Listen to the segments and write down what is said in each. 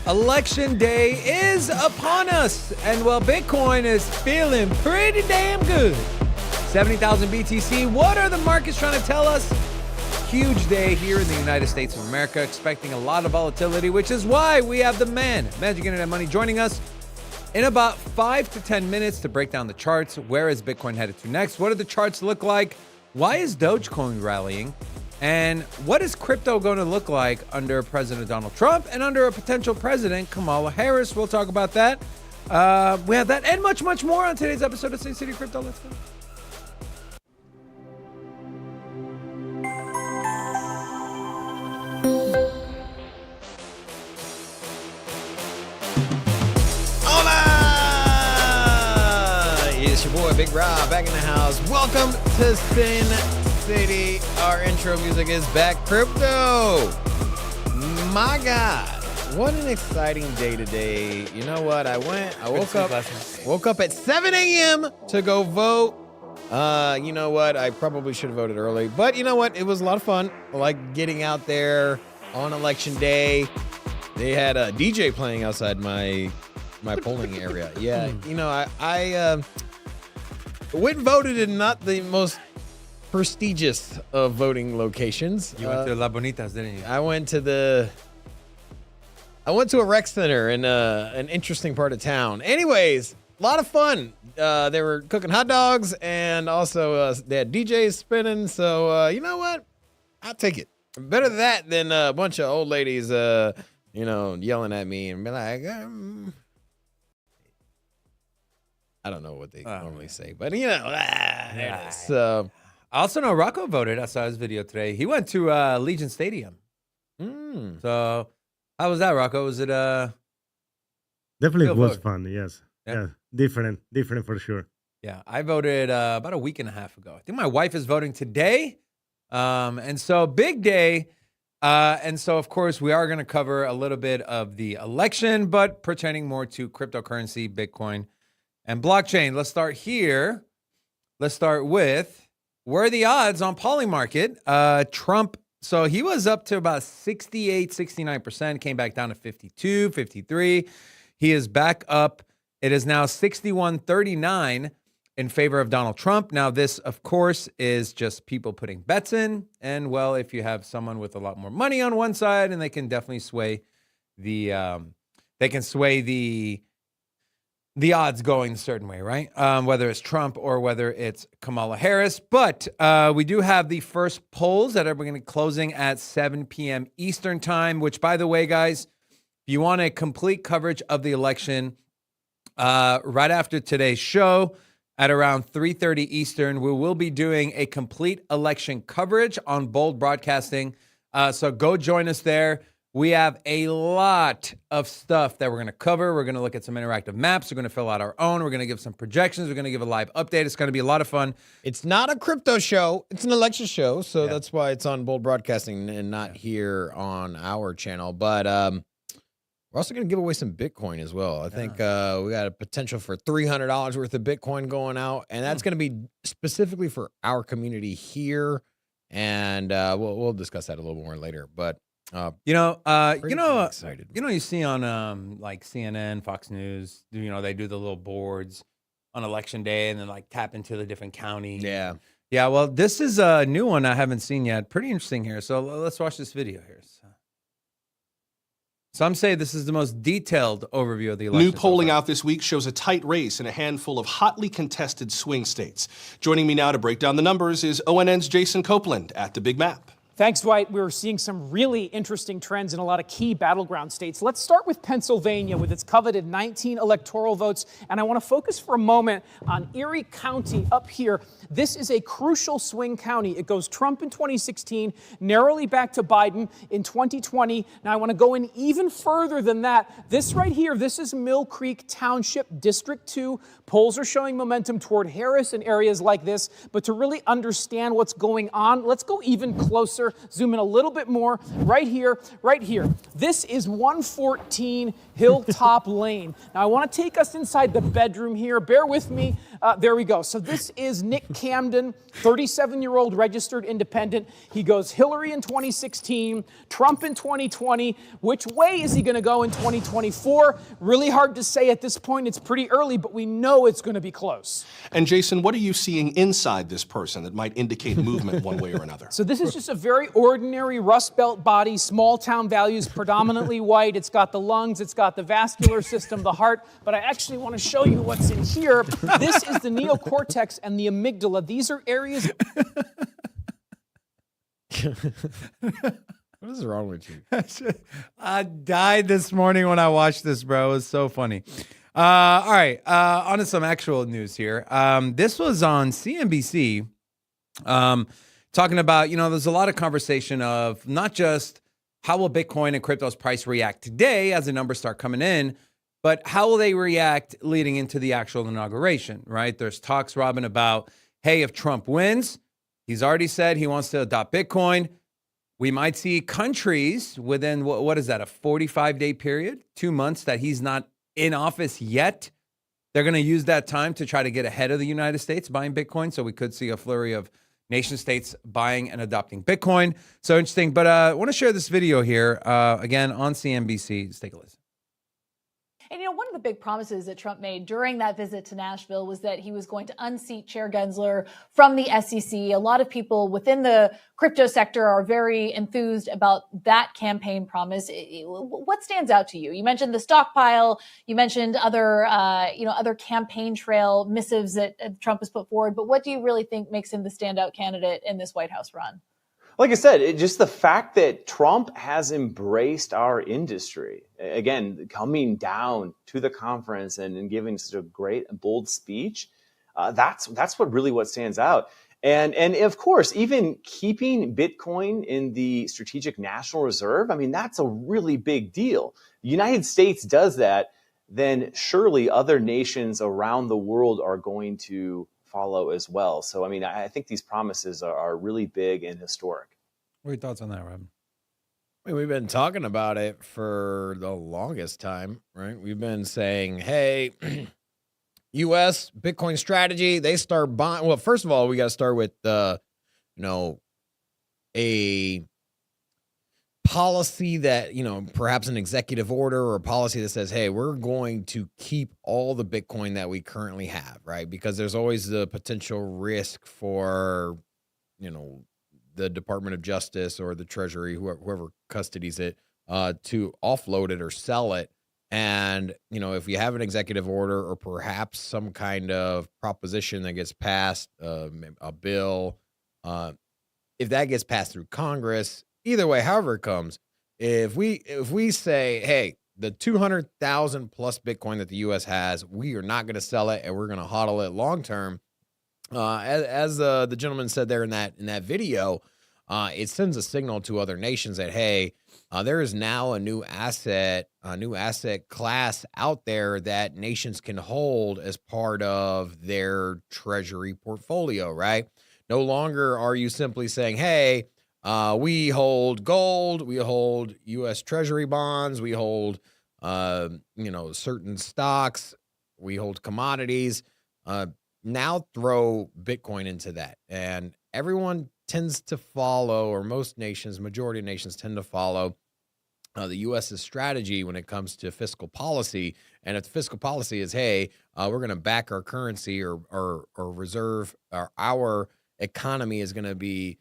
Election day is upon us, and well, Bitcoin is feeling pretty damn good. 70,000 BTC. What are the markets trying to tell us? Huge day here in the United States of America, expecting a lot of volatility, which is why we have the man, Magic Internet Money, joining us in about 5 to 10 minutes to break down the charts. Where is Bitcoin headed to next? What do the charts look like? Why is Dogecoin rallying? And what is crypto going to look like under President Donald Trump and under a potential president, Kamala Harris? We'll talk about that. We have that and much, much more on today's episode of Sin City Crypto. Let's go. Hola! It's your boy, Big Rob, back in the house. Welcome to Sin City. Our intro music is back. Crypto. My God, what an exciting day today. You know what? I woke up at 7 a.m. to go vote. You know what? I probably should have voted early, but you know what? It was a lot of fun. I like getting out there on election day. They had a DJ playing outside my polling area. Yeah, you know, I went and voted in not the most prestigious of voting locations. You went to La Bonitas, didn't you? I went to a rec center in an interesting part of town. Anyways, a lot of fun. They were cooking hot dogs, and also they had DJs spinning. So you know what? I'll take it. Better that than a bunch of old ladies, yelling at me and be like, I don't know what they normally say, but you know, there it is. So. I also know Rocco voted. I saw his video today. He went to Legion Stadium. So how was that, Rocco? Was it definitely was fun? Yes. Yeah. Different for sure. Yeah, I voted about a week and a half ago. I think my wife is voting today. And so big day. And so, of course, we are going to cover a little bit of the election, but pertaining more to cryptocurrency, Bitcoin, and blockchain. Let's start here. Let's start with, where are the odds on Polymarket? Trump, so he was up to about 68, 69%, came back down to 52, 53. He is back up. It is now 61-39 in favor of Donald Trump. Now, this, of course, is just people putting bets in. And, well, if you have someone with a lot more money on one side, and they can definitely sway the odds going a certain way, right? Whether it's Trump or whether it's Kamala Harris. But we do have the first polls that are going to be closing at 7 p.m. Eastern time, which, by the way, guys, if you want a complete coverage of the election, right after today's show at around 3:30 Eastern, we will be doing a complete election coverage on Bold Broadcasting. So go join us there. We have a lot of stuff that we're going to cover. We're going to look at some interactive maps. We're going to fill out our own. We're going to give some projections. We're going to give a live update. It's going to be a lot of fun. It's not a crypto show. It's an election show. So that's why it's on Bold Broadcasting and not here on our channel. But we're also going to give away some Bitcoin as well. I think we got a potential for $300 worth of Bitcoin going out. And that's going to be specifically for our community here. And we'll discuss that a little more later. But excited. You see on like CNN, Fox News, they do the little boards on election day and then like tap into the different counties. Yeah. Yeah. Well, this is a new one I haven't seen yet. Pretty interesting here. So let's watch this video here. Some say this is the most detailed overview of the election. New polling out this week shows a tight race in a handful of hotly contested swing states. Joining me now to break down the numbers is ONN's Jason Copeland at the Big Map. Thanks, Dwight. We're seeing some really interesting trends in a lot of key battleground states. Let's start with Pennsylvania with its coveted 19 electoral votes. And I want to focus for a moment on Erie County up here. This is a crucial swing county. It goes Trump in 2016, narrowly back to Biden in 2020. Now, I want to go in even further than that. This right here, this is Mill Creek Township, District 2. Polls are showing momentum toward Harris in areas like this. But to really understand what's going on, let's go even closer closer, zoom in a little bit more, right here, right here. This is 114 Hilltop Lane. Now I want to take us inside the bedroom here. Bear with me. There we go. So this is Nick Camden, 37-year-old registered independent. He goes Hillary in 2016, Trump in 2020. Which way is he going to go in 2024? Really hard to say at this point. It's pretty early, but we know it's going to be close. And Jason, what are you seeing inside this person that might indicate movement one way or another? So this is just a very ordinary Rust Belt body, small town values, predominantly white. It's got the lungs, it's got the vascular system, the heart, but I actually want to show you what's in here. This is the neocortex and the amygdala. These are areas. What is wrong with you? I died this morning when I watched this, bro. It was so funny. All right, on to some actual news here. This was on CNBC, talking about, there's a lot of conversation of not just how will Bitcoin and crypto's price react today as the numbers start coming in, but how will they react leading into the actual inauguration, right? There's talks, Robin, about, hey, if Trump wins, he's already said he wants to adopt Bitcoin. We might see countries within, what is that, a 45-day period, 2 months that he's not in office yet. They're going to use that time to try to get ahead of the United States buying Bitcoin. So we could see a flurry of nation states buying and adopting Bitcoin. So interesting. But I want to share this video here, again, on CNBC. Let's take a listen. And, one of the big promises that Trump made during that visit to Nashville was that he was going to unseat Chair Gensler from the SEC. A lot of people within the crypto sector are very enthused about that campaign promise. What stands out to you? You mentioned the stockpile. You mentioned other campaign trail missives that Trump has put forward. But what do you really think makes him the standout candidate in this White House run? Like I said, just the fact that Trump has embraced our industry, again, coming down to the conference and giving such a great and bold speech, that's what stands out. And of course, even keeping Bitcoin in the Strategic National Reserve, I mean, that's a really big deal. The United States does that, then surely other nations around the world are going to follow as well. So, I mean, I think these promises are really big and historic. What are your thoughts on that, Rob? I mean, we've been talking about it for the longest time, right? We've been saying, hey, U.S. Bitcoin strategy, they start buying. Well, first of all, we got to start with, a policy that, perhaps an executive order or a policy that says, hey, we're going to keep all the Bitcoin that we currently have, right? Because there's always the potential risk for, the Department of Justice or the Treasury, whoever custodies it, to offload it or sell it. And, if you have an executive order or perhaps some kind of proposition that gets passed, a bill, if that gets passed through Congress, either way, however it comes, if we say, hey, the 200,000 plus Bitcoin that the U.S. has, we are not going to sell it and we're going to hodl it long term. As the gentleman said there in that video, it sends a signal to other nations that, hey, there is now a new asset class out there that nations can hold as part of their treasury portfolio, right? No longer are you simply saying, hey, we hold gold, we hold U.S. Treasury bonds, we hold, certain stocks, we hold commodities. Now throw Bitcoin into that. And everyone tends to follow, or most nations, majority of nations tend to follow the U.S.'s strategy when it comes to fiscal policy. And if the fiscal policy is, hey, we're going to back our currency or reserve, our economy is going to be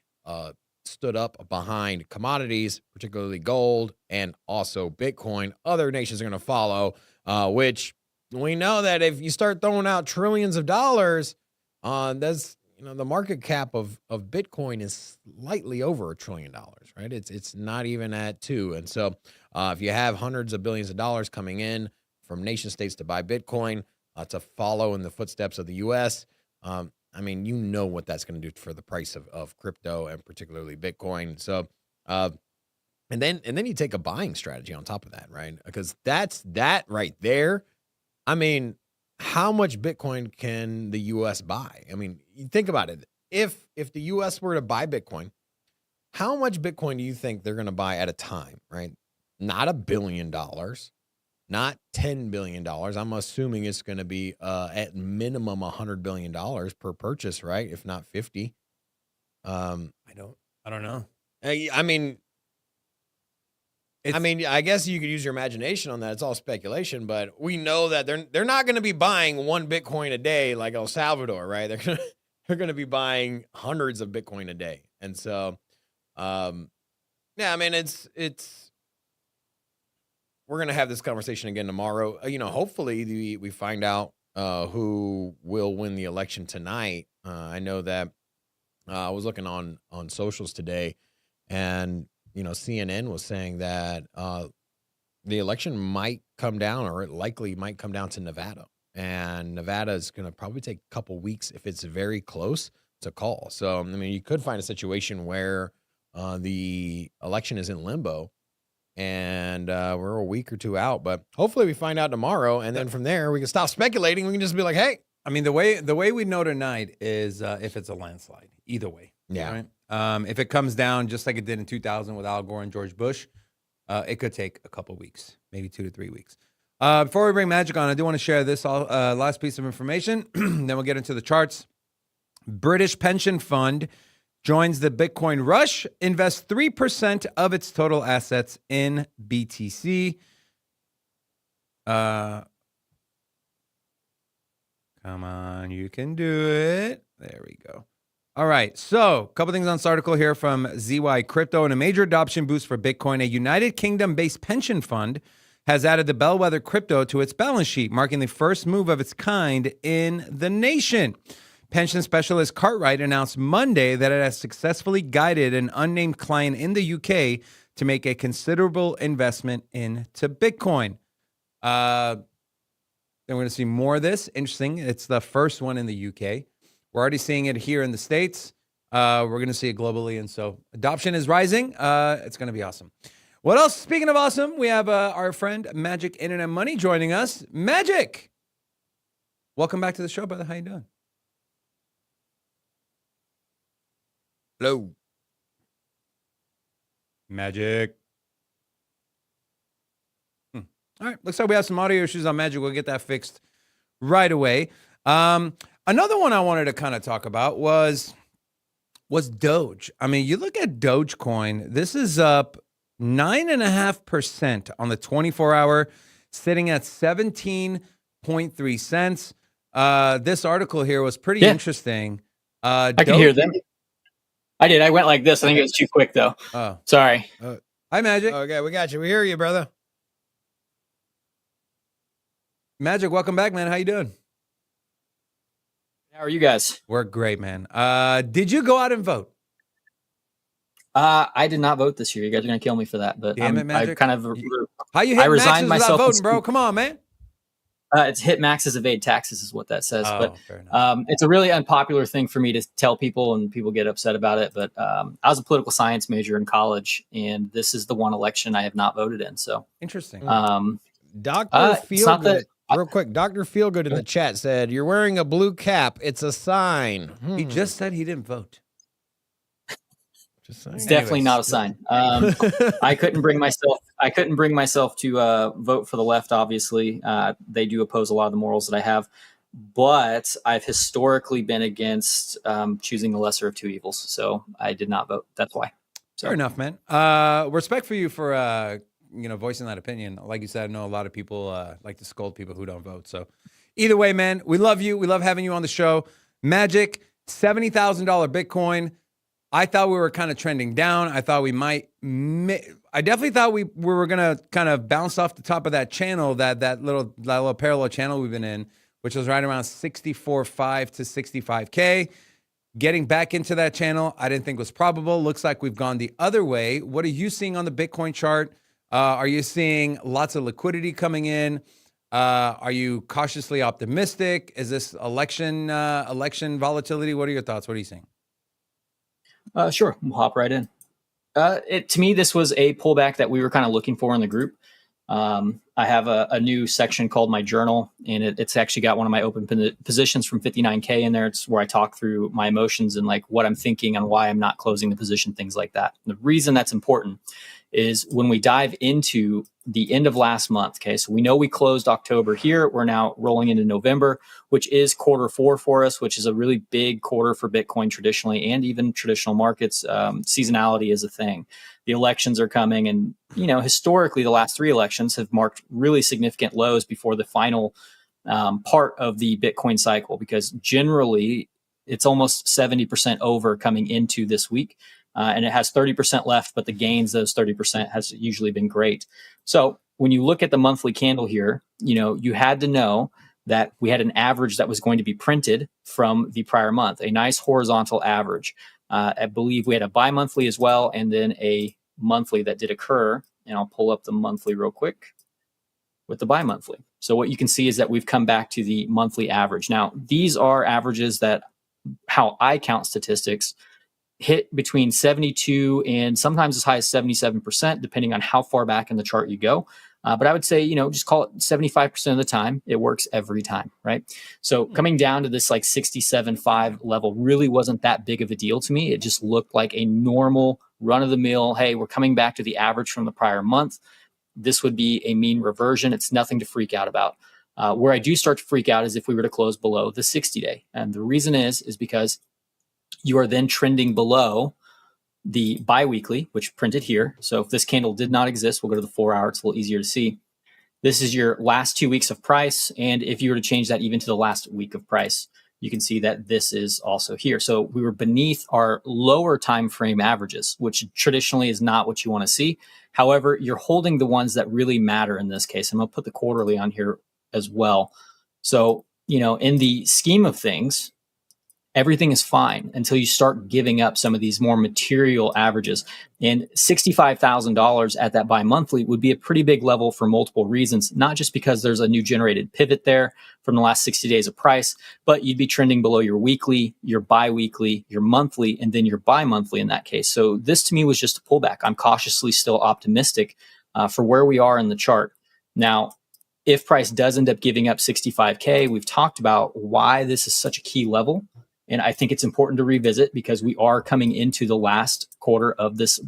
stood up behind commodities, particularly gold, and also Bitcoin. Other nations are going to follow, which we know that if you start throwing out trillions of dollars, that's, the market cap of Bitcoin is slightly over $1 trillion, right? It's not even at 2. And so if you have hundreds of billions of dollars coming in from nation states to buy Bitcoin, to follow in the footsteps of the U.S., what that's going to do for the price of crypto and particularly Bitcoin. So, and then you take a buying strategy on top of that, right? Because that right there. I mean, how much Bitcoin can the U.S. buy? I mean, you think about it. If the U.S. were to buy Bitcoin, how much Bitcoin do you think they're going to buy at a time, right? Not $1 billion, not $10 billion. I'm assuming it's going to be at minimum $100 billion per purchase, right? If not 50. I don't know. I mean, I guess you could use your imagination on that. It's all speculation, but we know that they're not going to be buying 1 Bitcoin a day like El Salvador, right? They're going to be buying hundreds of Bitcoin a day. And so, yeah, I mean, we're going to have this conversation again tomorrow. Hopefully we find out who will win the election tonight. I know that I was looking on socials today, and CNN was saying that the election might come down, or it likely might come down to Nevada. And Nevada is going to probably take a couple weeks, if it's very close, to call. So, I mean, you could find a situation where the election is in limbo, and we're a week or two out. But hopefully we find out tomorrow, and then from there we can stop speculating. We can just be like, hey. I mean, the way we know tonight is if it's a landslide. Either way. Yeah. Right? If it comes down just like it did in 2000 with Al Gore and George Bush, it could take a couple weeks, maybe 2 to 3 weeks. Before we bring Magic on, I do want to share this last piece of information. Then we'll get into the charts. British pension fund joins the Bitcoin rush, invests 3% of its total assets in BTC. Come on, you can do it. There we go. All right, so a couple things on this article here from ZY Crypto. And a major adoption boost for Bitcoin, a United Kingdom-based pension fund has added the Bellwether crypto to its balance sheet, marking the first move of its kind in the nation. Pension specialist Cartwright announced Monday that it has successfully guided an unnamed client in the UK to make a considerable investment into Bitcoin. Then we're going to see more of this. Interesting. It's the first one in the UK. We're already seeing it here in the States. We're going to see it globally. And so adoption is rising. It's going to be awesome. What else? Speaking of awesome, we have our friend Magic Internet Money joining us. Magic, welcome back to the show, brother. How you doing? Hello. Magic. All right. Looks like we have some audio issues on Magic. We'll get that fixed right away. Another one I wanted to kind of talk about was Doge. I mean, you look at Dogecoin. This is up 9.5% on the 24-hour, sitting at 17.3 cents. This article here was pretty interesting. I can hear them. I did. I went like this. I think it was too quick, though. Oh, sorry. Hi, Magic. Okay, we got you. We hear you, brother. Magic, welcome back, man. How you doing? How are you guys? We're great, man. Did you go out and vote? I did not vote this year. You guys are gonna kill me for that, but Damn it, Magic. I kind of How you hit resigned maxes without myself voting, bro? Come on, man. It's hit maxes, evade taxes is what that says. Oh, fair enough. But it's a really unpopular thing for me to tell people, and people get upset about it. But I was a political science major in college, and this is the one election I have not voted in. So interesting. Dr. Feelgood, real quick, Dr. Feelgood in the chat said, "You're wearing a blue cap. It's a sign." He just said he didn't vote. It's definitely not a sign. I couldn't bring myself to vote for the left. Obviously, they do oppose a lot of the morals that I have, but I've historically been against choosing the lesser of two evils. So I did not vote. That's why. So. Fair enough, man. Respect for you for voicing that opinion. Like you said, I know a lot of people like to scold people who don't vote. So either way, man, we love you. We love having you on the show. Magic, $70,000 Bitcoin. I thought we were kind of trending down. I thought we might. I definitely thought we were gonna kind of bounce off the top of that channel, that little parallel channel we've been in, which was right around 64.5 to 65K. Getting back into that channel, I didn't think was probable. Looks like we've gone the other way. What are you seeing on the Bitcoin chart? Are you seeing lots of liquidity coming in? Are you cautiously optimistic? Is this election volatility? What are your thoughts? What are you seeing? Sure, we'll hop right in. To me, this was a pullback that we were kind of looking for in the group. I have a new section called my journal, and it's actually got one of my open positions from 59K in there. It's where I talk through my emotions and like what I'm thinking and why I'm not closing the position, things like that. The reason that's important is when we dive into the end of last month. Okay, so we know we closed October here. We're now rolling into November, which is Q4 for us, which is a really big quarter for Bitcoin traditionally, and even traditional markets. Seasonality is a thing. The elections are coming, and historically, the last 3 elections have marked really significant lows before the final part of the Bitcoin cycle, because generally it's almost 70% over coming into this week. And it has 30% left, but the gains, those 30% has usually been great. So when you look at the monthly candle here, you had to know that we had an average that was going to be printed from the prior month, a nice horizontal average. I believe we had a bi-monthly as well, and then a monthly that did occur. And I'll pull up the monthly real quick with the bi-monthly. So what you can see is that we've come back to the monthly average. Now, these are averages that, how I count statistics, hit between 72 and sometimes as high as 77%, depending on how far back in the chart you go. But I would say, just call it 75% of the time. It works every time, right? So coming down to this like 67.5 level really wasn't that big of a deal to me. It just looked like a normal run of the mill. Hey, we're coming back to the average from the prior month. This would be a mean reversion. It's nothing to freak out about. Where I do start to freak out is if we were to close below the 60-day. And the reason is because you are then trending below the biweekly, which printed here. So if this candle did not exist, we'll go to the 4-hour. It's a little easier to see. This is your last 2 weeks of price. And if you were to change that even to the last week of price, you can see that this is also here. So we were beneath our lower time frame averages, which traditionally is not what you want to see. However, you're holding the ones that really matter in this case. I'm going to put the quarterly on here as well. So, in the scheme of things, everything is fine until you start giving up some of these more material averages. And $65,000 at that bi-monthly would be a pretty big level for multiple reasons, not just because there's a new generated pivot there from the last 60 days of price, but you'd be trending below your weekly, your bi-weekly, your monthly, and then your bi-monthly in that case. So this to me was just a pullback. I'm cautiously still optimistic for where we are in the chart. Now, if price does end up giving up 65K, we've talked about why this is such a key level. And I think it's important to revisit because we are coming into the last quarter of this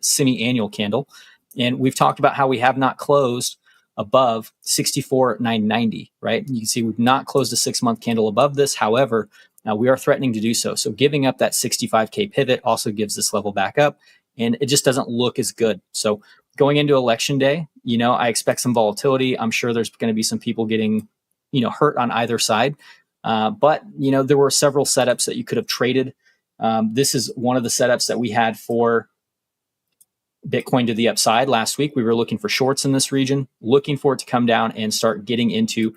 semi-annual candle. And we've talked about how we have not closed above 64,990, right? You can see we've not closed a 6-month candle above this. However, now we are threatening to do so. So giving up that 65K pivot also gives this level back up, and it just doesn't look as good. So going into election day, I expect some volatility. I'm sure there's going to be some people getting, hurt on either side. But there were several setups that you could have traded. This is one of the setups that we had for Bitcoin to the upside last week. We were looking for shorts in this region, looking for it to come down and start getting into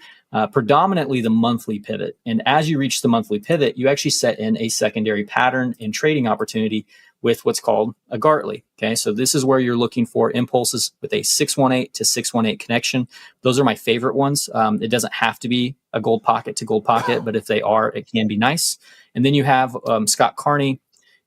predominantly the monthly pivot. And as you reach the monthly pivot, you actually set in a secondary pattern and trading opportunity with what's called a Gartley. Okay, so this is where you're looking for impulses with a 618 to 618 connection. Those are my favorite ones. It doesn't have to be a gold pocket to gold pocket, but if they are, it can be nice. And then you have Scott Carney,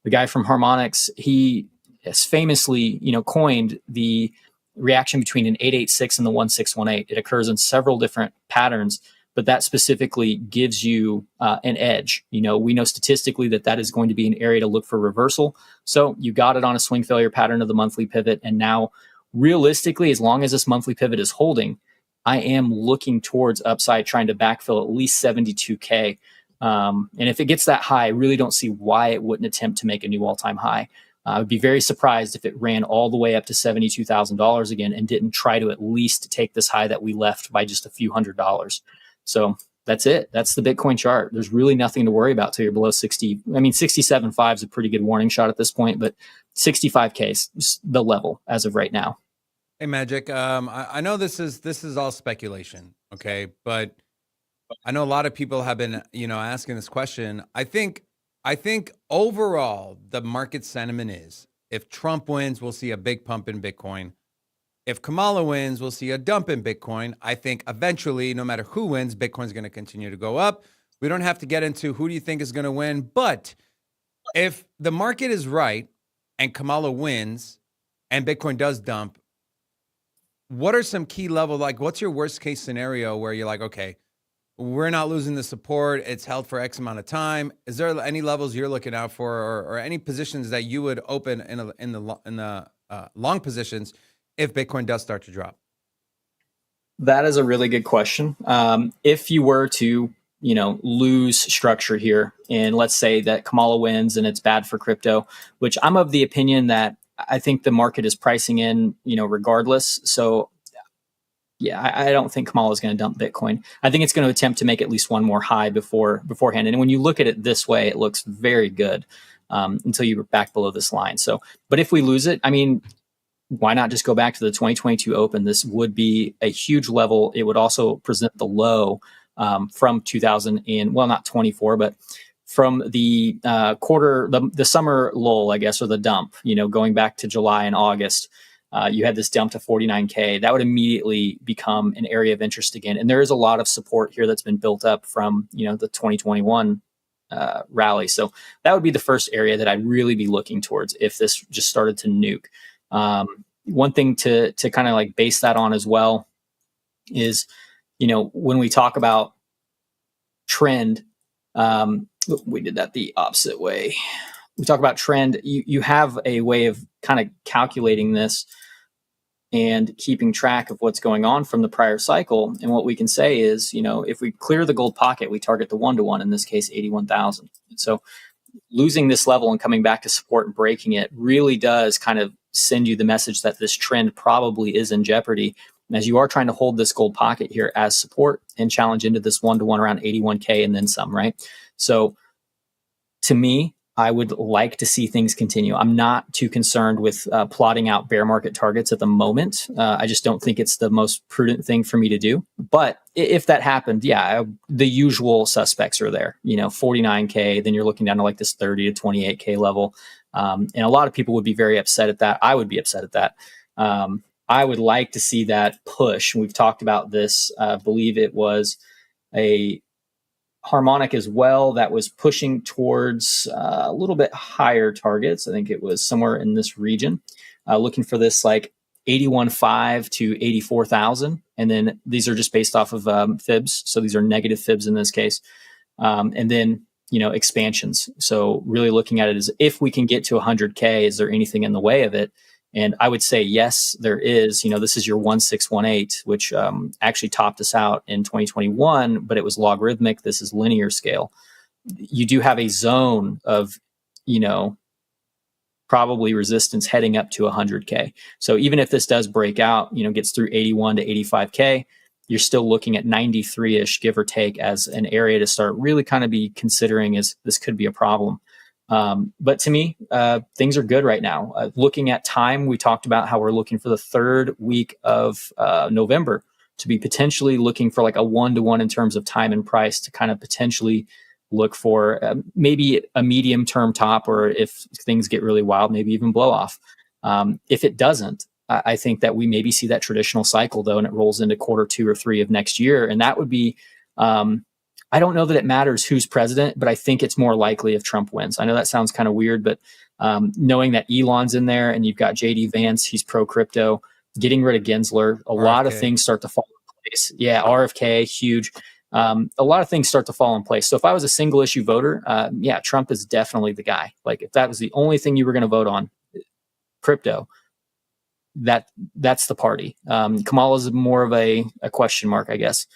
the guy from Harmonics. He has famously, coined the reaction between an 886 and the 1618. It occurs in several different patterns, but that specifically gives you an edge. We know statistically that is going to be an area to look for reversal. So you got it on a swing failure pattern of the monthly pivot. And now realistically, as long as this monthly pivot is holding, I am looking towards upside, trying to backfill at least 72K. And if it gets that high, I really don't see why it wouldn't attempt to make a new all-time high. I would be very surprised if it ran all the way up to $72,000 again and didn't try to at least take this high that we left by just a few $100s. So that's it. That's the Bitcoin chart. There's really nothing to worry about till you're below 60. I mean, 67.5 is a pretty good warning shot at this point, but 65K is the level as of right now. Hey, Magic. I know this is all speculation, okay? But I know a lot of people have been, asking this question. I think overall the market sentiment is if Trump wins, we'll see a big pump in Bitcoin. If Kamala wins, we'll see a dump in Bitcoin. I think eventually, no matter who wins, Bitcoin's going to continue to go up. We don't have to get into who do you think is going to win. But if the market is right and Kamala wins and Bitcoin does dump, what are some key level, like what's your worst case scenario where you're like, okay, we're not losing the support, it's held for X amount of time? Is there any levels you're looking out for, or any positions that you would open in the long positions if Bitcoin does start to drop? That is a really good question. If you were to, lose structure here, and let's say that Kamala wins and it's bad for crypto, which I'm of the opinion that I think the market is pricing in, regardless. So yeah, I don't think Kamala is going to dump Bitcoin. I think it's going to attempt to make at least one more high beforehand. And when you look at it this way, it looks very good until you're back below this line. So, but if we lose it, I mean, why not just go back to the 2022 Open? This would be a huge level. It would also present the low from 2000 and, well, not 24, but from the the summer lull, I guess, or the dump, going back to July and August. You had this dump to 49K. That would immediately become an area of interest again. And there is a lot of support here that's been built up from, the 2021 rally. So that would be the first area that I'd really be looking towards if this just started to nuke. One thing to kind of like base that on as well is, when we talk about trend, we did that the opposite way. We talk about trend. You have a way of kind of calculating this and keeping track of what's going on from the prior cycle. And what we can say is, if we clear the gold pocket, we target the 1-to-1, in this case, 81,000. So losing this level and coming back to support and breaking it really does kind of send you the message that this trend probably is in jeopardy. And as you are trying to hold this gold pocket here as support and challenge into this 1-to-1 around 81K and then some, right? So to me, I would like to see things continue. I'm not too concerned with plotting out bear market targets at the moment. I just don't think it's the most prudent thing for me to do. But if that happened, yeah, the usual suspects are there. 49K, then you're looking down to like this 30 to 28K level. And a lot of people would be very upset at that. I would be upset at that. I would like to see that push. We've talked about this. I believe it was a Harmonic as well that was pushing towards a little bit higher targets. I think it was somewhere in this region, looking for this like 81.5 to 84,000. And then these are just based off of fibs. So these are negative fibs in this case. And then, expansions. So really looking at it as if we can get to 100K, is there anything in the way of it? And I would say, yes, there is. This is your 1618, which actually topped us out in 2021, but it was logarithmic. This is linear scale. You do have a zone of, probably resistance heading up to 100K. So even if this does break out, gets through 81 to 85K, you're still looking at 93-ish, give or take, as an area to start really kind of be considering as this could be a problem. But to me, things are good right now. Looking at time, we talked about how we're looking for the third week of November to be potentially looking for like a 1-to-1 in terms of time and price to kind of potentially look for maybe a medium term top, or if things get really wild, maybe even blow off. If it doesn't, I think that we maybe see that traditional cycle though, and it rolls into quarter 2 or 3 of next year. And that would be, I don't know that it matters who's president, but I think it's more likely if Trump wins. I know that sounds kind of weird, but knowing that Elon's in there and you've got JD Vance, he's pro crypto, getting rid of Gensler, a lot of things start to fall in place. Yeah, RFK, huge. A lot of things start to fall in place. So if I was a single issue voter, Trump is definitely the guy. Like if that was the only thing you were going to vote on, crypto, that's the party. Kamala's more of a question mark, I guess.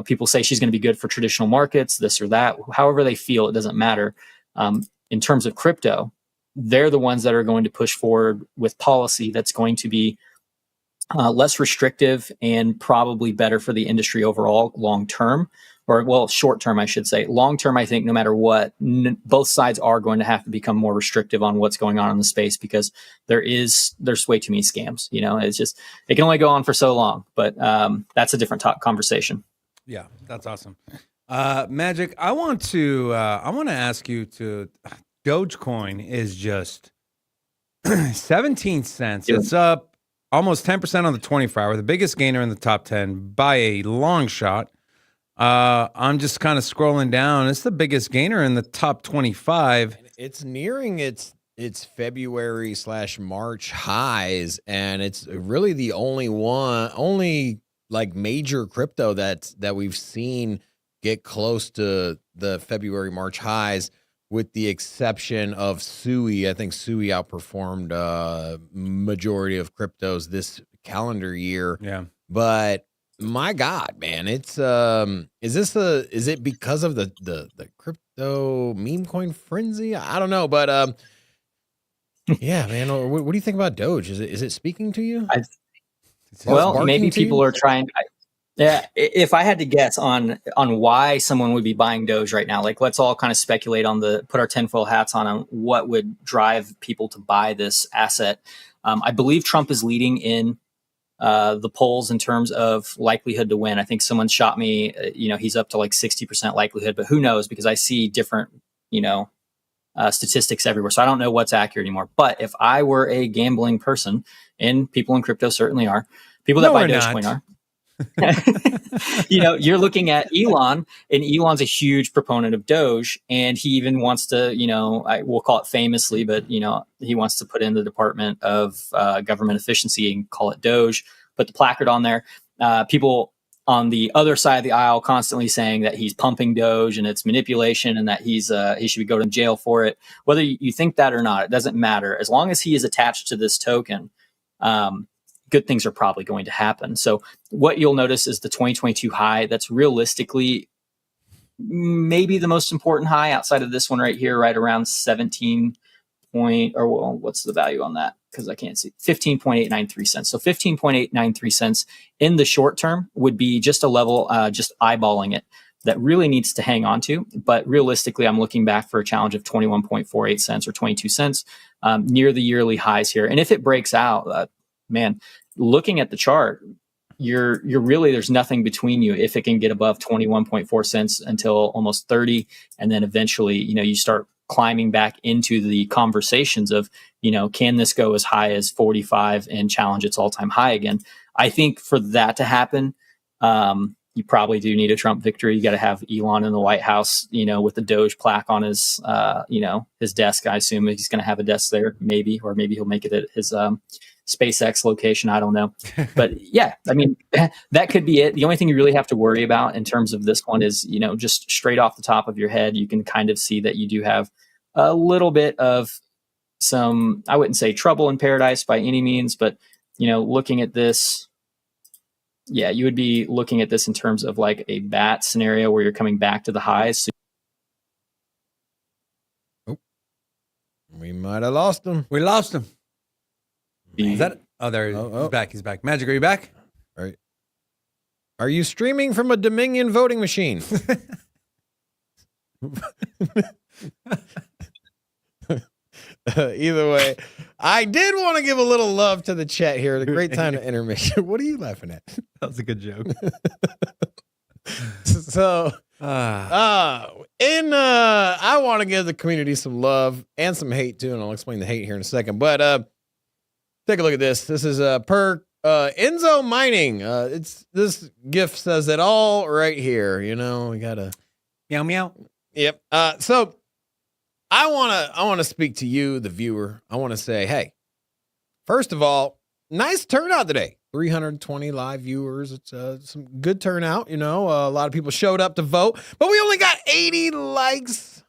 People say she's going to be good for traditional markets, this or that, however they feel, it doesn't matter. In terms of crypto, they're the ones that are going to push forward with policy that's going to be less restrictive and probably better for the industry overall long term, or well, short term, I should say. Long term, I think no matter what, both sides are going to have to become more restrictive on what's going on in the space because there's way too many scams. It's just, it can only go on for so long, but that's a different conversation. Yeah, that's awesome. Magic, I want to ask you to, Dogecoin is just 17 cents. Yeah. It's up almost 10% on the 24-hour, the biggest gainer in the top 10 by a long shot. I'm just kind of scrolling down. It's the biggest gainer in the top 25. It's nearing its its February/March highs, and it's really the only like major crypto that we've seen get close to the February/March highs, with the exception of Sui. I think Sui outperformed majority of cryptos this calendar year. Yeah. But my God, man, it's is it because of the crypto meme coin frenzy? I don't know, but yeah, man. What do you think about Doge? Is it speaking to you? Well, maybe people are trying. Yeah, if I had to guess on why someone would be buying Doge right now, like let's all kind of speculate put our tinfoil hats on what would drive people to buy this asset. I believe Trump is leading in the polls in terms of likelihood to win. I think someone shot me, he's up to like 60% likelihood, but who knows? Because I see different, statistics everywhere. So I don't know what's accurate anymore. But if I were a gambling person, and people in crypto certainly are, people that buy Dogecoin are. You're looking at Elon, and Elon's a huge proponent of Doge, and he even wants to, we'll call it famously, but he wants to put in the Department of Government Efficiency and call it Doge, put the placard on there. People on the other side of the aisle constantly saying that he's pumping Doge and it's manipulation, and that he should go to jail for it. Whether you think that or not, it doesn't matter. As long as he is attached to this token, good things are probably going to happen. So what you'll notice is the 2022 high. That's realistically maybe the most important high outside of this one right here, right around 17 point, or well, what's the value on that? Because I can't see. 15.893 cents. So 15.893 cents in the short term would be just a level, just eyeballing it, that really needs to hang on to. But realistically, I'm looking back for a challenge of 21.48 cents or 22 cents near the yearly highs here. And if it breaks out, man, looking at the chart, you're really, there's nothing between you if it can get above 21.4 cents until almost 30, and then eventually you start climbing back into the conversations of can this go as high as 45 and challenge its all-time high again. I think for that to happen, you probably do need a Trump victory. You got to have Elon in the White House, with the Doge plaque on his his desk. I assume he's going to have a desk there, maybe, or maybe he'll make it at his SpaceX location. I don't know. But yeah, I mean, that could be it. The only thing you really have to worry about in terms of this one is, just straight off the top of your head, you can kind of see that you do have a little bit of some, I wouldn't say trouble in paradise by any means, but, looking at this, yeah, you would be looking at this in terms of like a bat scenario where you're coming back to the highs. Oh, we might have lost him. We lost him. Is that? Oh, there he's back. He's back. Magic, are you back? All right. Are you streaming from a Dominion voting machine? Either way, I did want to give a little love to the chat here. The great time to intermission. What are you laughing at? That was a good joke. So, I want to give the community some love and some hate too, and I'll explain the hate here in a second. But take a look at this. This is per Enzo Mining. It's this GIF says it all right here. We gotta meow meow. Yep. So I wanna speak to you, the viewer. I want to say, hey, first of all, nice turnout today. 320 live viewers. It's some good turnout. A lot of people showed up to vote, but we only got 80 likes.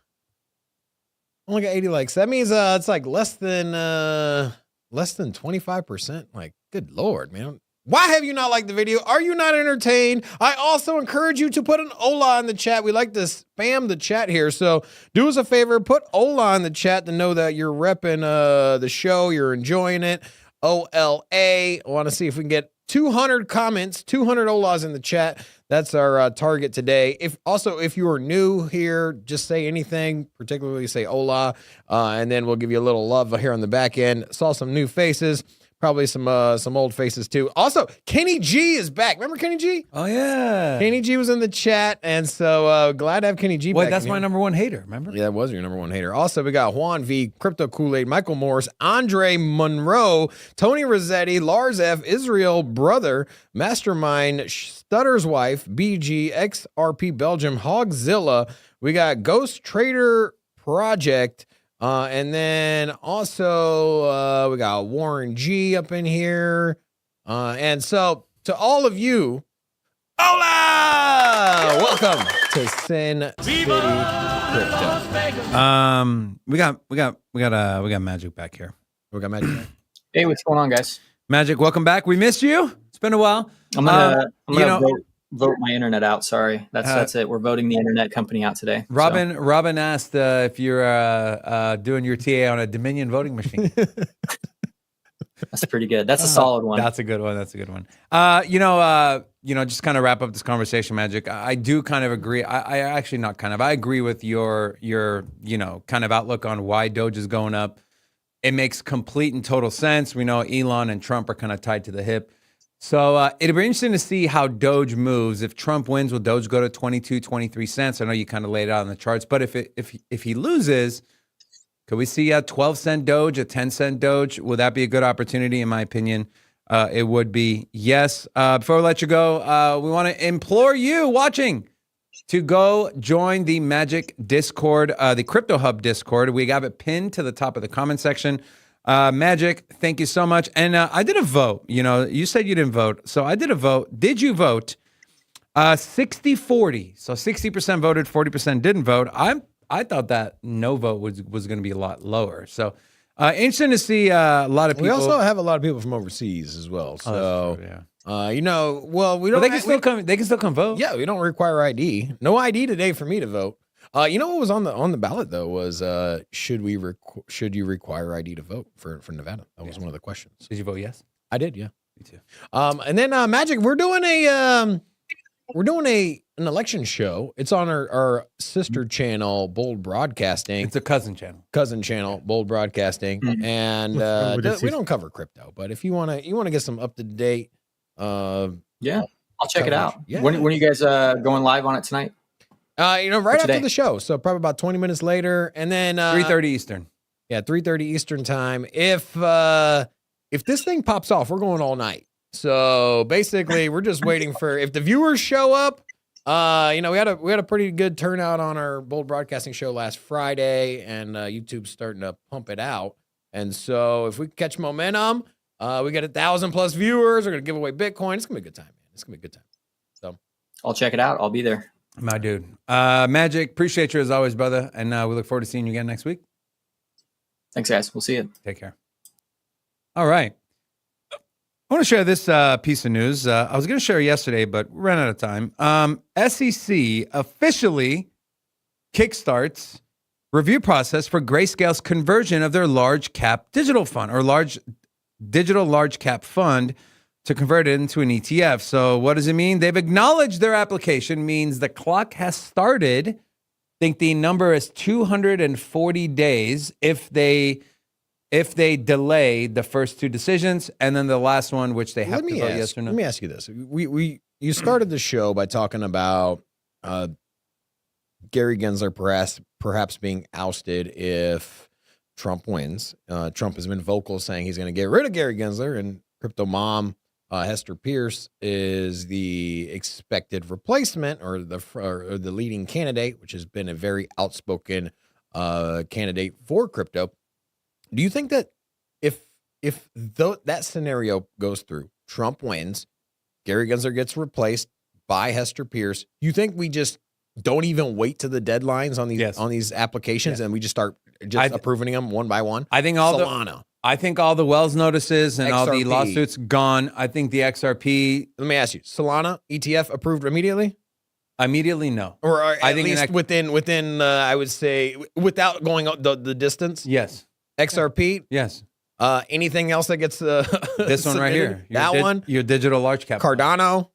Only got 80 likes. That means it's like less than 25%. Like, good Lord, man. Why have you not liked the video? Are you not entertained? I also encourage you to put an Ola in the chat. We like to spam the chat here. So do us a favor, put Ola in the chat to know that you're repping the show, you're enjoying it. OLA. I want to see if we can get 200 comments, 200 Olas in the chat. That's our target today. If you are new here, just say anything, particularly say Ola, and then we'll give you a little love here on the back end. Saw some new faces. Probably some old faces too. Also, Kenny G is back. Remember Kenny G? Oh yeah, Kenny G was in the chat, and so glad to have Kenny G back. Wait, that's my number one hater. Remember? Yeah, that was your number one hater. Also, we got Juan V, Crypto Kool-Aid, Michael Morris, Andre Monroe, Tony Rossetti, Lars F, Israel Brother, Mastermind, Stutter's Wife, BG, XRP Belgium, Hogzilla. We got Ghost Trader Project. And then also we got Warren G up in here. And so to all of you, hola! Welcome to Sin City Crypto. We got Magic back here. We got Magic back. Hey, what's going on, guys? Magic, welcome back. We missed you. It's been a while. I'm gonna vote my internet out. Sorry, that's it. We're voting the internet company out today. Robin asked if you're doing your TA on a Dominion voting machine. That's pretty good. That's a solid one. That's a good one. Just kind of wrap up this conversation, Magic. I do kind of agree. I actually not kind of. I agree with your kind of outlook on why Doge is going up. It makes complete and total sense. We know Elon and Trump are kind of tied to the hip. So it'll be interesting to see how Doge moves. If Trump wins, will Doge go to 22, 23 cents? I know you kind of laid it out on the charts, but if he loses, could we see a 12-cent Doge, a 10-cent Doge? Would that be a good opportunity? In my opinion, it would be. Yes. Before we let you go, we want to implore you watching to go join the Magic Discord, the Crypto Hub Discord. We have it pinned to the top of the comment section. Magic, thank you so much. And I did a vote. You said you didn't vote, so I did a vote. Did you vote? 60-40. So 60% voted, 40% didn't vote. I thought that no vote was going to be a lot lower. So interesting to see a lot of people. We also have a lot of people from overseas as well. So, true, yeah. we don't. They can still come. They can still come vote. Yeah, we don't require ID. No ID today for me to vote. What was on the ballot though was should you require ID to vote for Nevada? That was one of the questions. Did you vote yes? I did, yeah. Me too. And then Magic, we're doing an election show. It's on our sister channel, Bold Broadcasting. It's a cousin channel, Bold Broadcasting, and we don't cover crypto. But if you want to get some up to date, I'll check it out. Yeah. When are you guys going live on it tonight? Right after the show, so probably about 20 minutes later, and then 3:30 Eastern. Yeah, 3:30 Eastern time. If this thing pops off, we're going all night. So basically, we're just waiting for if the viewers show up. We had a pretty good turnout on our Bold Broadcasting show last Friday, and YouTube's starting to pump it out. And so if we catch momentum, we get 1,000+ viewers. We're gonna give away Bitcoin. It's gonna be a good time, man. It's gonna be a good time. So I'll check it out. I'll be there. My dude. Magic, appreciate you as always, brother. And we look forward to seeing you again next week. Thanks, guys. We'll see you. Take care. All right. I want to share this piece of news. I was going to share it yesterday, but we ran out of time. SEC officially kickstarts review process for Grayscale's conversion of their large cap digital fund or large cap fund to convert it into an ETF. So what does it mean? They've acknowledged their application means the clock has started. I think the number is 240 days if they delay the first two decisions, and then the last one, which they have to vote yes or no. Let me ask you this. You started the show by talking about Gary Gensler perhaps being ousted if Trump wins. Trump has been vocal saying he's going to get rid of Gary Gensler, and crypto mom Hester Pierce is the expected replacement or the leading candidate, which has been a very outspoken candidate for crypto. Do you think that if that scenario goes through, Trump wins, Gary Gensler gets replaced by Hester Pierce, you think we just don't even wait to the deadlines on these applications and we just start approving them one by one? I think all the Wells notices and XRP. All the lawsuits gone. I think the XRP. Let me ask you, Solana ETF approved immediately? Immediately, no. Or at least within I would say without going the distance. Yes. XRP. Yes. Anything else that gets this one right here? Your digital large cap. Cardano.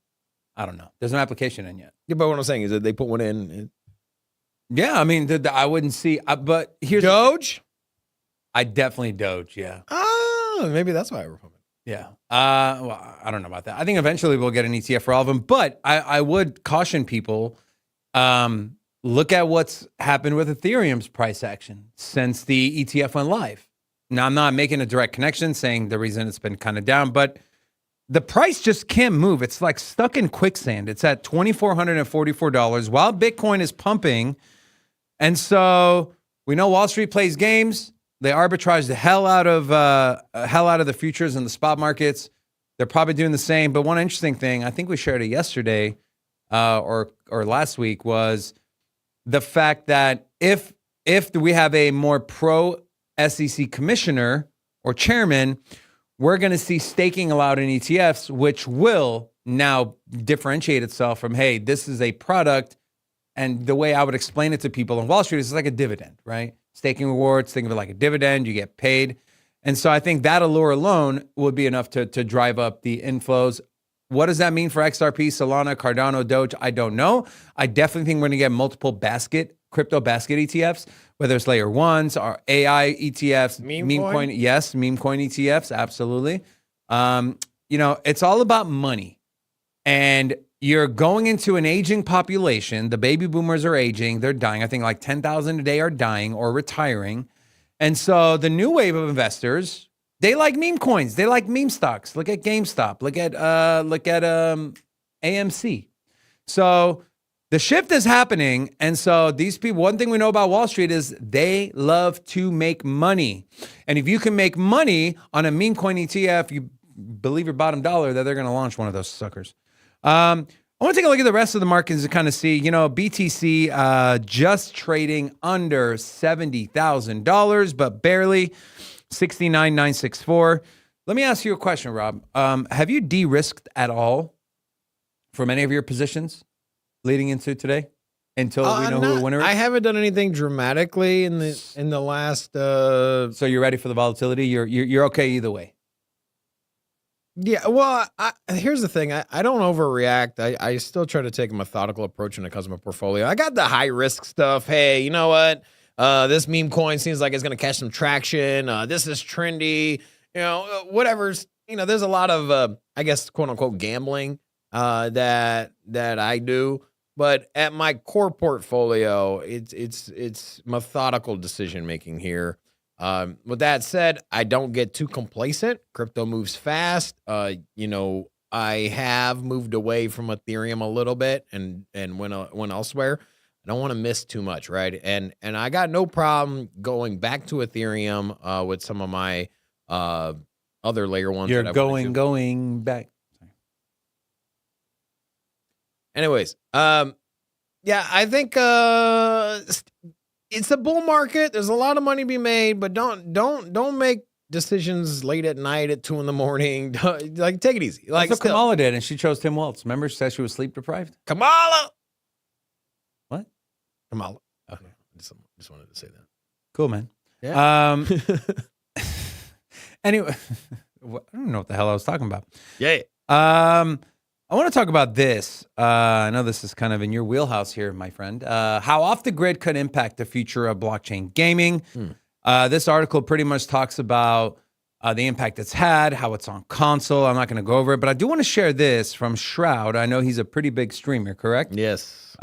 I don't know. There's no application in yet. Yeah, but what I'm saying is that they put one in. Yeah, I mean, I wouldn't see. But here's Doge. I definitely Doge. Yeah. Oh, maybe that's why we're pumping. Yeah. Well, I don't know about that. I think eventually we'll get an ETF for all of them. But I would caution people. Look at what's happened with Ethereum's price action since the ETF went live. Now, I'm not making a direct connection saying the reason it's been kind of down, but the price just can't move. It's like stuck in quicksand. It's at $2,444 while Bitcoin is pumping. And so we know Wall Street plays games. They arbitrage the hell out of the futures and the spot markets. They're probably doing the same. But one interesting thing, I think we shared it yesterday or last week, was the fact that if we have a more pro SEC commissioner or chairman, we're going to see staking allowed in ETFs, which will now differentiate itself from, hey, this is a product. And the way I would explain it to people on Wall Street is it's like a dividend, right? Staking rewards, think of it like a dividend, you get paid. And so I think that allure alone would be enough to drive up the inflows. What does that mean for XRP, Solana, Cardano, Doge? I don't know. I definitely think we're going to get multiple crypto basket ETFs, whether it's layer ones or AI ETFs, meme coin. Yes, meme coin ETFs, absolutely. It's all about money. And you're going into an aging population. The baby boomers are aging. They're dying. I think like 10,000 a day are dying or retiring. And so the new wave of investors, they like meme coins. They like meme stocks. Look at GameStop. Look at AMC. So the shift is happening. And so these people, one thing we know about Wall Street is they love to make money. And if you can make money on a meme coin ETF, you believe your bottom dollar that they're going to launch one of those suckers. I want to take a look at the rest of the markets to kind of see, BTC just trading under $70,000, but barely 69,964. Let me ask you a question, Rob. Have you de-risked at all from any of your positions leading into today until we know who the winner is? I haven't done anything dramatically in the last. So you're ready for the volatility? You're okay either way. Yeah, well, here's the thing. I don't overreact. I still try to take a methodical approach when it comes to my portfolio. I got the high risk stuff. Hey, you know what? This meme coin seems like it's going to catch some traction. This is trendy. Whatever's. There's a lot of, I guess, quote unquote, gambling that I do. But at my core portfolio, it's methodical decision making here. With that said, I don't get too complacent. Crypto moves fast. I have moved away from Ethereum a little bit and went elsewhere. I don't want to miss too much, right? And I got no problem going back to Ethereum with some of my other layer ones. You're going back. Anyways, I think it's a bull market. There's a lot of money to be made, but don't make decisions late at night at 2 a.m. Like, take it easy. Like, that's what Kamala did, and she chose Tim Waltz. Remember, she said she was sleep deprived. Kamala. What? Kamala. Okay, just wanted to say that. Cool, man. Yeah. Anyway, I don't know what the hell I was talking about. Yeah. I want to talk about this. I know this is kind of in your wheelhouse here, my friend. How off the grid could impact the future of blockchain gaming. This article pretty much talks about the impact it's had, how it's on console. I'm not going to go over it, but I do want to share this from Shroud. I know he's a pretty big streamer, correct? Yes.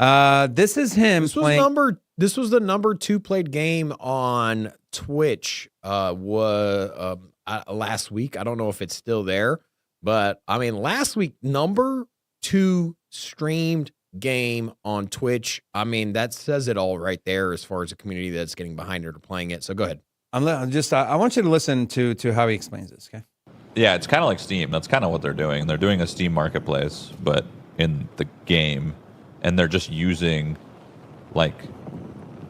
This is him playing. This was the number 2 played game on Twitch last week. I don't know if it's still there. But, last week, number 2 streamed game on Twitch. That says it all right there as far as a community that's getting behind it or playing it. So go ahead. I want you to listen to how he explains this, okay? Yeah, it's kind of like Steam. That's kind of what they're doing. They're doing a Steam marketplace, but in the game. And they're just using, like,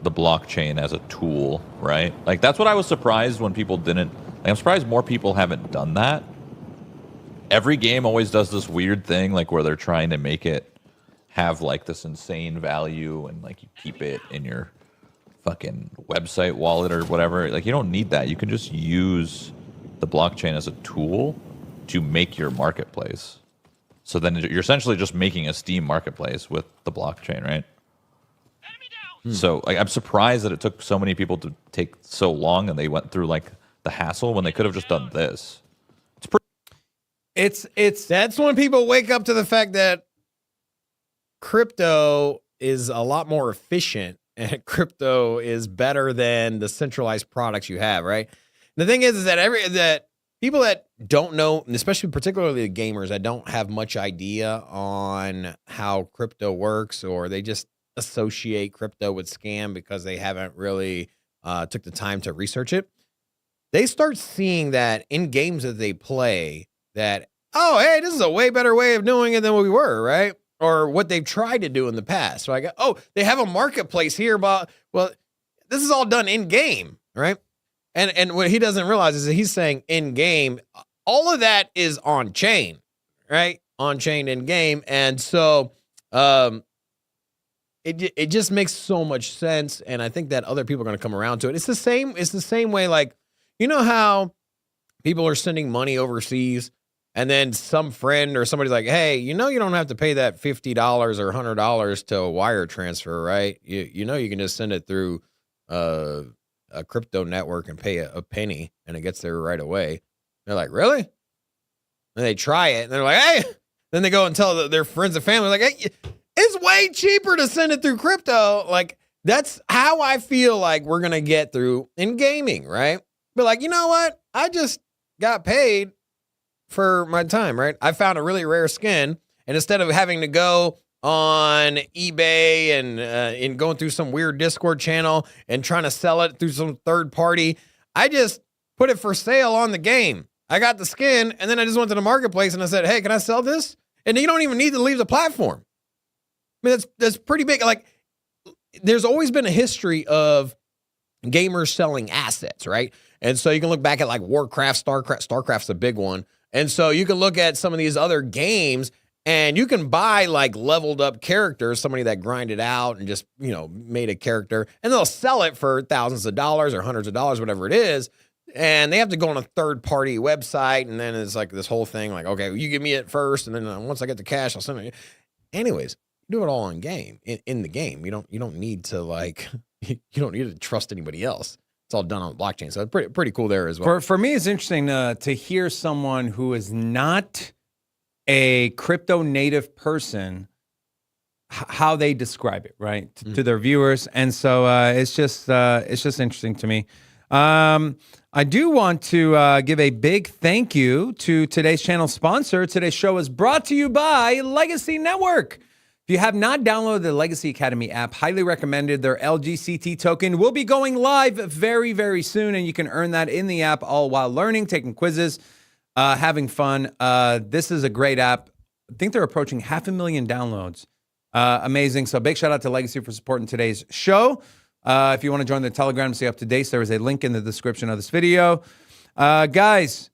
the blockchain as a tool, right? Like, that's what I was surprised when people didn't. Like, I'm surprised more people haven't done that. Every game always does this weird thing, like where they're trying to make it have like this insane value and like you keep it in your fucking website wallet or whatever. Like, you don't need that. You can just use the blockchain as a tool to make your marketplace. So then you're essentially just making a Steam marketplace with the blockchain, right? So like, I'm surprised that it took so many people to take so long and they went through like the hassle when they could have just done this. That's when people wake up to the fact that crypto is a lot more efficient and crypto is better than the centralized products you have, right? The thing is that people that don't know, and especially particularly the gamers that don't have much idea on how crypto works, or they just associate crypto with scam because they haven't really took the time to research it, they start seeing that in games that they play that, oh, hey, this is a way better way of doing it than what we were, right? Or what they've tried to do in the past. So I go, oh, they have a marketplace here, but well, this is all done in game, right? And what he doesn't realize is that he's saying in game, all of that is on chain, right? On chain in game. And so it just makes so much sense. And I think that other people are going to come around to it. It's the same way, like, you know how people are sending money overseas and then some friend or somebody's like, hey, you don't have to pay that $50 or $100 to a wire transfer, right? You know you can just send it through a crypto network and pay a penny and it gets there right away. They're like, really? And they try it and they're like, hey. Then they go and tell their friends and family, like, hey, it's way cheaper to send it through crypto. Like, that's how I feel like we're going to get through in gaming, right? But like, you know what? I just got paid for my time, right? I found a really rare skin, and instead of having to go on eBay and going through some weird Discord channel and trying to sell it through some third party, I just put it for sale on the game. I got the skin, and then I just went to the marketplace and I said, hey, can I sell this? And you don't even need to leave the platform. I mean, that's pretty big. Like, there's always been a history of gamers selling assets, right? And so you can look back at like Warcraft, StarCraft's a big one. And so you can look at some of these other games and you can buy like leveled up characters, somebody that grinded out and just, made a character, and they'll sell it for thousands of dollars or hundreds of dollars, whatever it is. And they have to go on a third party website. And then it's like this whole thing like, okay, you give me it first. And then once I get the cash, I'll send it. Anyways, do it all in game, in the game. You don't need to like, you don't need to trust anybody else. It's all done on the blockchain. So it's pretty cool there as well. For me, it's interesting to hear someone who is not a crypto native person, how they describe it, right, to their viewers. And so it's just interesting to me. I do want to give a big thank you to today's channel sponsor. Today's show is brought to you by Legacy Network. If you have not downloaded the Legacy Academy app, highly recommended. Their LGCT token will be going live very, very soon, and you can earn that in the app all while learning, taking quizzes, having fun. This is a great app. I think they're approaching 500,000 downloads. Amazing. So big shout out to Legacy for supporting today's show. If you want to join the Telegram to stay up to date, there is a link in the description of this video. Guys,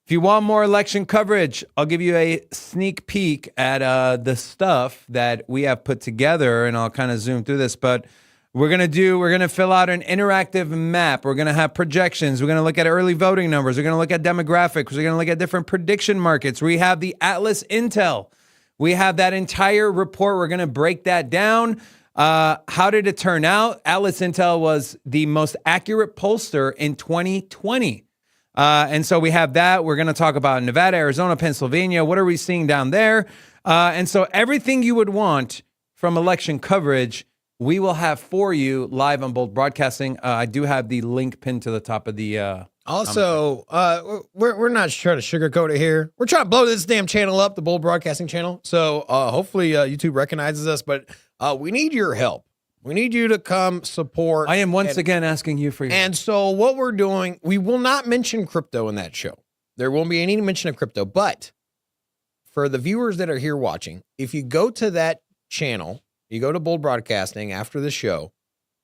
if you want more election coverage, I'll give you a sneak peek at the stuff that we have put together, and I'll kind of zoom through this. But we're going to fill out an interactive map. We're going to have projections. We're going to look at early voting numbers. We're going to look at demographics. We're going to look at different prediction markets. We have the Atlas Intel. We have that entire report. We're going to break that down. How did it turn out? Atlas Intel was the most accurate pollster in 2020. And so we have that. We're going to talk about Nevada, Arizona, Pennsylvania. What are we seeing down there? And so everything you would want from election coverage, we will have for you live on Bold Broadcasting. I do have the link pinned to the top of the... Also, we're not trying to sugarcoat it here. We're trying to blow this damn channel up, the Bold Broadcasting channel. So hopefully YouTube recognizes us, but we need your help. We need you to come support. I am once again asking you for your help. And so what we're doing, we will not mention crypto in that show. There won't be any mention of crypto, but for the viewers that are here watching, if you go to that channel, you go to Bold Broadcasting after the show,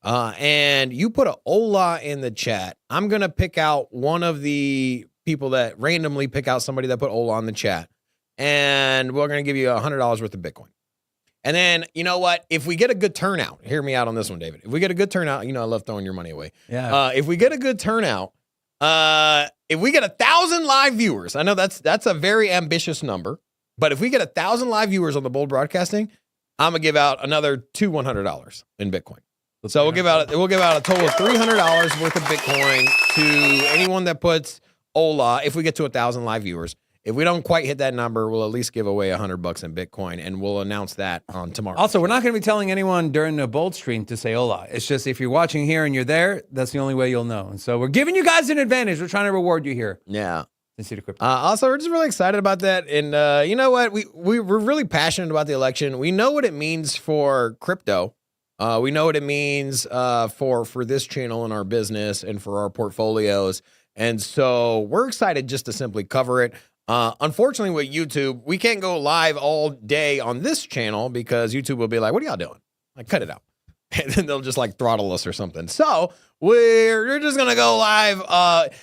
and you put a hola in the chat, I'm going to pick out one of the people that randomly pick out somebody that put hola in the chat, and we're going to give you $100 worth of Bitcoin. And then, you know what? If we get a good turnout, hear me out on this one, David. If we get a good turnout, I love throwing your money away. Yeah. If we get a good turnout, if we get 1,000 live viewers, I know that's a very ambitious number, but if we get 1,000 live viewers on the Bold Broadcasting, I'm gonna give out another $100 in Bitcoin. So we'll give out a total of $300 worth of Bitcoin to anyone that puts hola. If we get to 1,000 live viewers. If we don't quite hit that number, we'll at least give away $100 in Bitcoin, and we'll announce that on tomorrow. Also, we're not going to be telling anyone during the Bold stream to say hola. It's just if you're watching here and you're there, that's the only way you'll know. And so we're giving you guys an advantage. We're trying to reward you here. Yeah. Crypto. Also, we're just really excited about that. And you know what? We're really passionate about the election. We know what it means for crypto. We know what it means for this channel and our business and for our portfolios. And so we're excited just to simply cover it. Unfortunately, with YouTube, we can't go live all day on this channel because YouTube will be like, what are y'all doing? Like, cut it out. And then they'll just like throttle us or something. So we're just going to go live.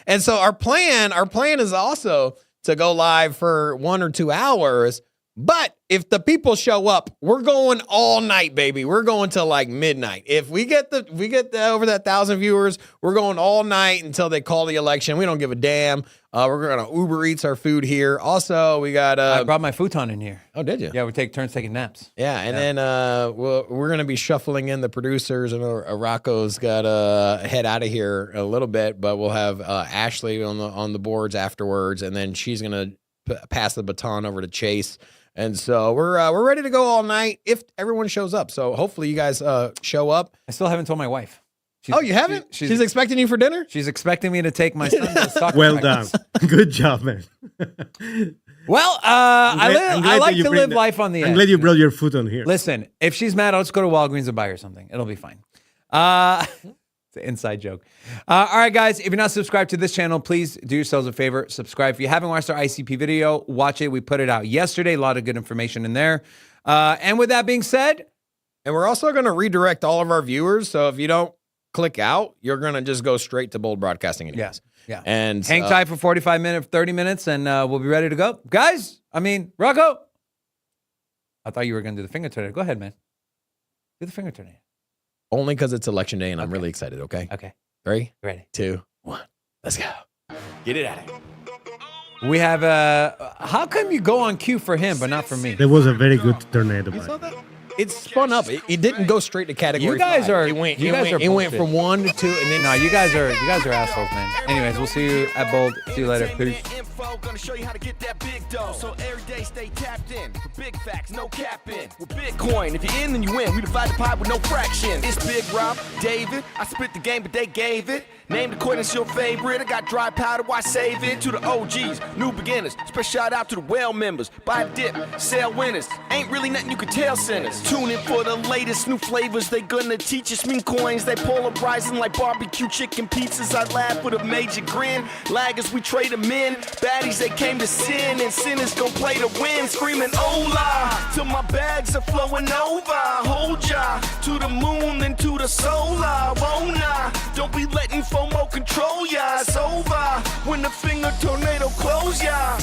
And so our plan is also to go live for 1 or 2 hours. But if the people show up, we're going all night, baby. We're going till like midnight. If we get over that 1,000 viewers, we're going all night until they call the election. We don't give a damn. We're gonna Uber Eats our food here. Also, we got. I brought my futon in here. Oh, did you? Yeah, we take turns taking naps. Yeah, and then we're gonna be shuffling in the producers, and Rocco's got to head out of here a little bit, but we'll have Ashley on the boards afterwards, and then she's gonna pass the baton over to Chase. And so we're ready to go all night if everyone shows up. So hopefully you guys show up. I still haven't told my wife. You haven't? She's expecting you for dinner? She's expecting me to take my son to the soccer Well practice. done. Good job, man. Well, I like to live life on the edge. I'm glad you brought your foot on here. Listen, if she's mad, I'll just go to Walgreens and buy her something. It'll be fine. It's an inside joke. All right, guys, if you're not subscribed to this channel, please do yourselves a favor. Subscribe. If you haven't watched our ICP video, watch it. We put it out yesterday. A lot of good information in there. And with that being said, and we're also going to redirect all of our viewers. So if you don't click out, you're going to just go straight to Bold Broadcasting. Yes. Yeah. And hang tight for 45 minutes, 30 minutes, and we'll be ready to go. Guys, Rocco. I thought you were going to do the finger tornado. Go ahead, man. Do the finger tornado. Only because it's election day and I'm really excited, okay? Okay. 3, ready. 2, 1. Let's go. Get it out of here. We have how come you go on cue for him but not for me? There was a very good tornado. You saw that? It spun up. It didn't go straight to category. You guys 5. are. It went from 1 to 2, and then no. You guys are assholes, man. Anyways, we'll see you at Bold. See you later. Peace. Gonna show you how to get that big dough. So every day stay tapped in. For big facts, no capping. With Bitcoin, if you're in, then you win. We divide the pie with no fraction. It's Big Rob, David. I split the game, but they gave it. Name the coin, it's your favorite. I got dry powder, why save it? To the OGs, new beginners. Special shout out to the well members. Buy a dip, sell winners. Ain't really nothing you can tell sinners. Tune in for the latest new flavors. They gonna teach us mean coins. They polarizing like barbecue chicken pizzas. I laugh with a major grin. Laggers, we trade them in. Baddies, they came to sin. And sinners gon' play to win. Screaming hola till my bags are flowing over. Hold ya to the moon and to the solar. Won't don't be letting FOMO control ya. It's over when the finger tornado close ya.